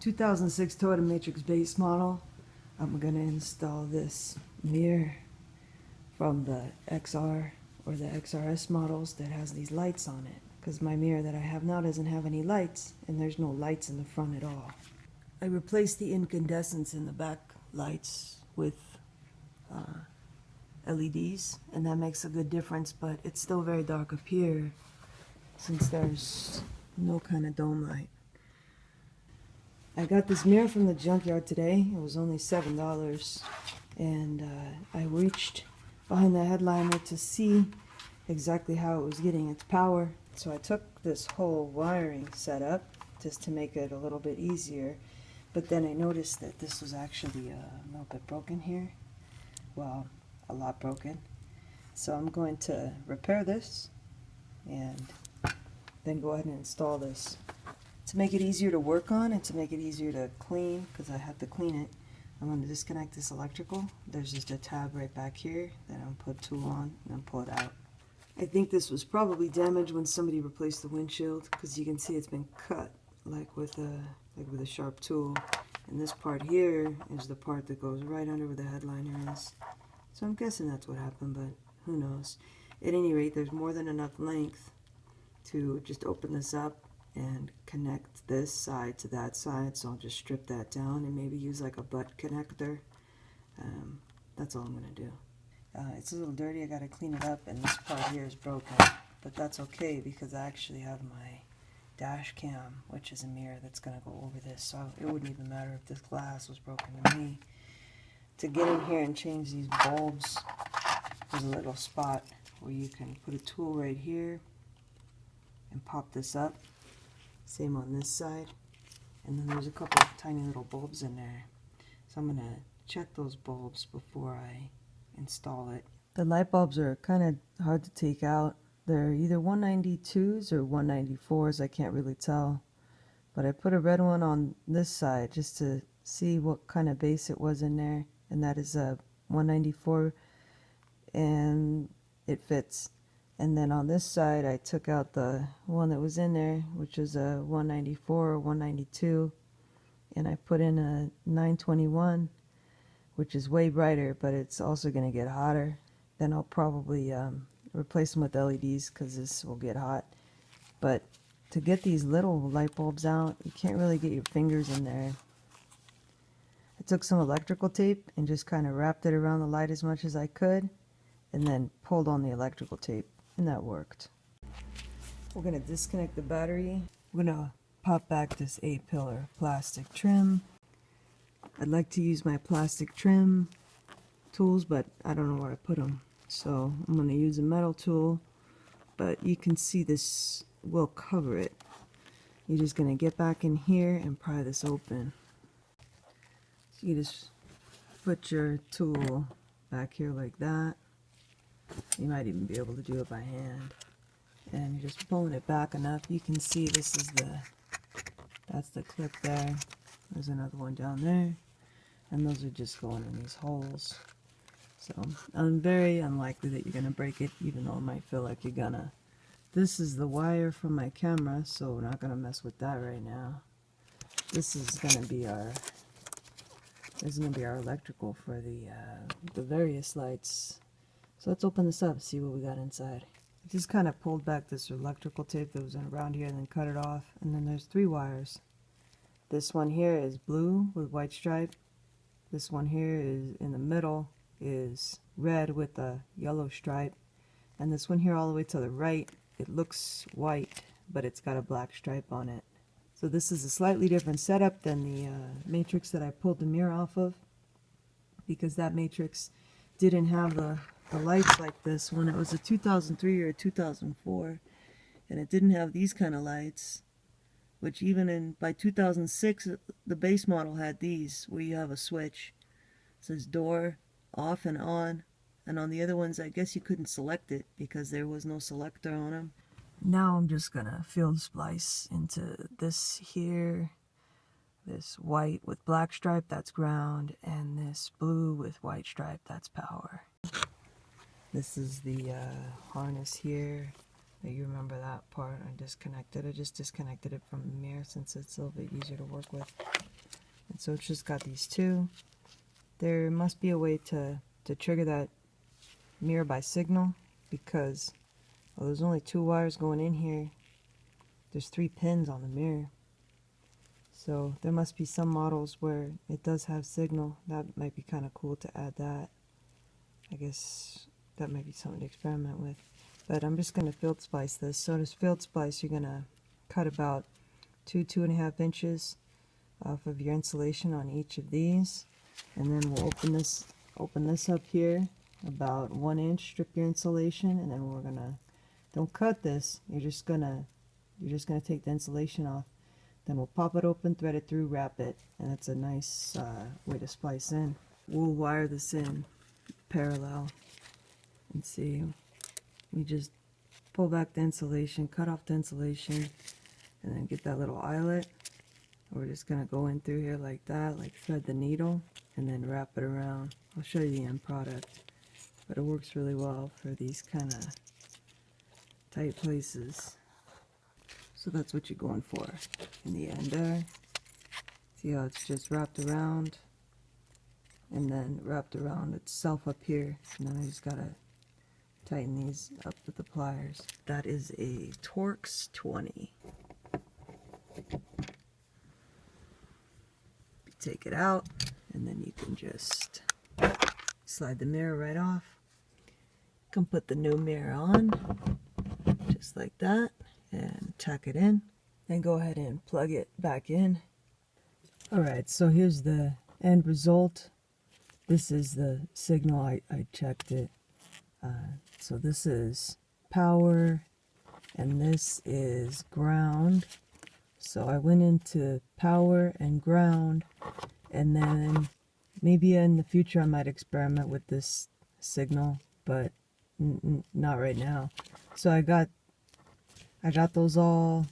2006 Toyota Matrix base model. I'm gonna install this mirror from the XR or the XRS models that has these lights on it, because my mirror that I have now doesn't have any lights, and there's no lights in the front at all. I replaced the incandescents in the back lights with LEDs, and that makes a good difference, but it's still very dark up here since there's no kind of dome light. I got this mirror from the junkyard today. It was only $7, and I reached behind the headliner to see exactly how it was getting its power. So I took this whole wiring setup just to make it a little bit easier, but then I noticed that this was actually a little bit broken here. Well, a lot broken. So I'm going to repair this and then go ahead and install this. To make it easier to work on and to make it easier to clean, because I had to clean it, I'm going to disconnect this electrical. There's just a tab right back here that I'm going to put a tool on and then pull it out. I think this was probably damaged when somebody replaced the windshield, because you can see it's been cut like with a sharp tool. And this part here is the part that goes right under where the headliner is. So I'm guessing that's what happened, but who knows. At any rate, there's more than enough length to just open this up and connect this side to that side, so I'll just strip that down and maybe use like a butt connector. That's all I'm going to do. It's a little dirty, I got to clean it up, and this part here is broken, but that's okay because I actually have my dash cam, which is a mirror that's going to go over this, so it wouldn't even matter if this glass was broken to me. To get in here and change these bulbs, there's a little spot where you can put a tool right here and pop this up. Same on this side, and then there's a couple of tiny little bulbs in there, so I'm gonna check those bulbs before I install it. The light bulbs are kind of hard to take out. They're either 192s or 194s, I can't really tell, but I put a red one on this side just to see what kind of base it was in there, and that is a 194, and it fits. And then on this side, I took out the one that was in there, which is a 194 or 192, and I put in a 921, which is way brighter, but it's also going to get hotter. Then I'll probably replace them with LEDs because this will get hot. But to get these little light bulbs out, you can't really get your fingers in there. I took some electrical tape and just kind of wrapped it around the light as much as I could, and then pulled on the electrical tape. And that worked. We're going to disconnect the battery. We're going to pop back this 8-pillar plastic trim. I'd like to use my plastic trim tools, but I don't know where I put them. So I'm going to use a metal tool, but you can see this will cover it. You're just going to get back in here and pry this open. So you just put your tool back here like that. You might even be able to do it by hand, and you're just pulling it back enough. You can see this is that's the clip there. There's another one down there, and those are just going in these holes. So I'm very unlikely that you're gonna break it, even though it might feel like you're gonna. This is the wire from my camera, so we're not gonna mess with that right now. This is gonna be our electrical for the various lights. So let's open this up, see what we got inside. I just kind of pulled back this electrical tape that was around here and then cut it off. And then there's 3 wires. This one here is blue with white stripe. This one here is in the middle is red with a yellow stripe. And this one here all the way to the right, it looks white, but it's got a black stripe on it. So this is a slightly different setup than the matrix that I pulled the mirror off of, because that matrix didn't have the lights like this when it was a 2003 or a 2004, and it didn't have these kind of lights, which even by 2006 the base model had these, where you have a switch. It says door off and on, and on the other ones I guess you couldn't select it because there was no selector on them. Now I'm just gonna field splice into this here, this white with black stripe, that's ground, and this blue with white stripe, that's power. This is the harness here. You remember that part I disconnected. I just disconnected it from the mirror since it's a little bit easier to work with. And so it's just got these two. There must be a way to trigger that mirror by signal, because there's only 2 wires going in here. There's 3 pins on the mirror. So there must be some models where it does have signal. That might be kind of cool to add that. I guess that might be something to experiment with. But I'm just going to field splice this. So to field splice, you're going to cut about 2.5 inches off of your insulation on each of these. And then we'll open this up here about 1 inch, strip your insulation, and then we're going to, don't cut this, you're just going to take the insulation off. Then we'll pop it open, thread it through, wrap it, and that's a nice way to splice in. We'll wire this in parallel and see. We just pull back the insulation, cut off the insulation, and then get that little eyelet. We're just going to go in through here like that, like thread the needle, and then wrap it around. I'll show you the end product, but it works really well for these kind of tight places. So that's what you're going for in the end there. See how it's just wrapped around and then wrapped around itself up here. And then I just gotta tighten these up with the pliers. That is a Torx 20. You take it out and then you can just slide the mirror right off. You can put the new mirror on just like that and tack it in, then go ahead and plug it back in. Alright, so here's the end result. This is the signal. I checked it. So this is power and this is ground. So I went into power and ground, and then maybe in the future I might experiment with this signal, but not right now. So I got those all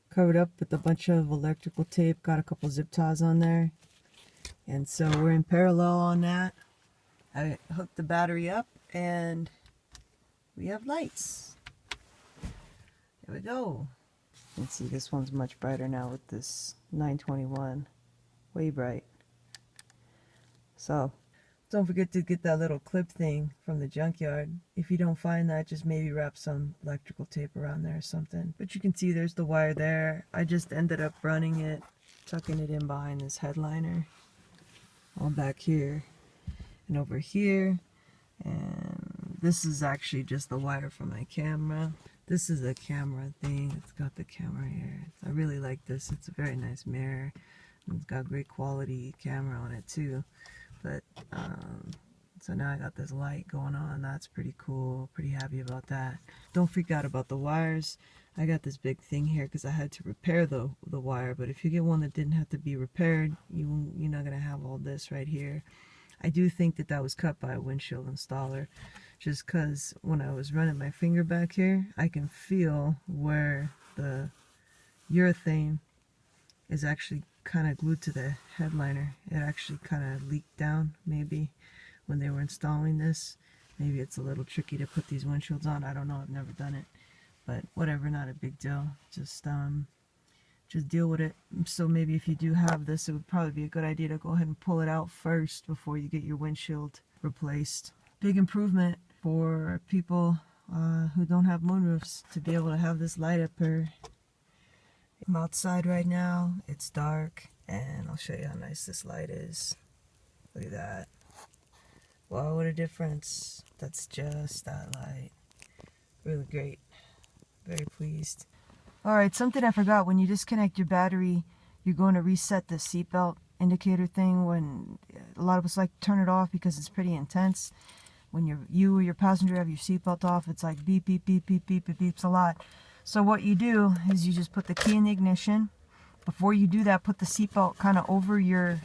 covered up with a bunch of electrical tape, got a couple zip ties on there. And so we're in parallel on that. I hooked the battery up and we have lights. There we go. You can see this one's much brighter now with this 921. Way bright. So don't forget to get that little clip thing from the junkyard. If you don't find that, just maybe wrap some electrical tape around there or something. But you can see there's the wire there. I just ended up running it, tucking it in behind this headliner. All back here and over here. And this is actually just the wire from my camera. This is a camera thing. It's got the camera here. I really like this. It's a very nice mirror. It's got great quality camera on it too. But so now I got this light going on. That's pretty cool. Pretty happy about that. Don't freak out about the wires. I got this big thing here because I had to repair the wire. But if you get one that didn't have to be repaired, you're not gonna have all this right here. I do think that was cut by a windshield installer, just because when I was running my finger back here, I can feel where the urethane is actually kind of glued to the headliner. It actually kind of leaked down maybe when they were installing this. Maybe it's a little tricky to put these windshields on. I don't know. I've never done it, but whatever, not a big deal. Just deal with it. So maybe if you do have this, it would probably be a good idea to go ahead and pull it out first before you get your windshield replaced. Big improvement for people who don't have moonroofs to be able to have this light up here. I'm outside right now. It's dark, and I'll show you how nice this light is. Look at that. Wow, what a difference. That's just that light. Really great. Very pleased. Alright, something I forgot. When you disconnect your battery, you're going to reset the seatbelt indicator thing. When a lot of us like to turn it off because it's pretty intense. When you or your passenger have your seatbelt off, it's like beep, beep, beep, beep, beep. It beeps a lot. So what you do is you just put the key in the ignition. Before you do that, put the seatbelt kind of over your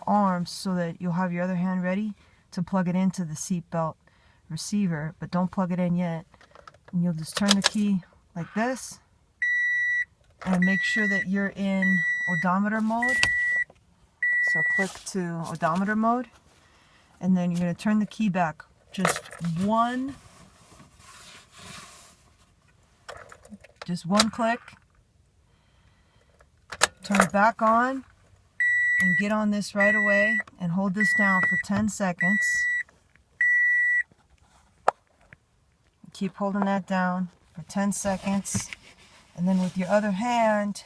arms so that you'll have your other hand ready to plug it into the seatbelt receiver, but don't plug it in yet. And you'll just turn the key like this and make sure that you're in odometer mode. So click to odometer mode, and then you're going to turn the key back just one click, turn it back on, and get on this right away and hold this down for 10 seconds. Keep holding that down for 10 seconds. And then with your other hand,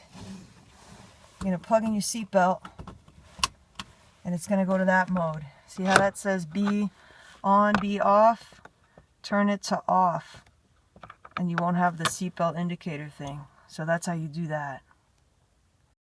you're going to plug in your seatbelt and it's going to go to that mode. See how that says be on, be off? Turn it to off and you won't have the seatbelt indicator thing. So that's how you do that.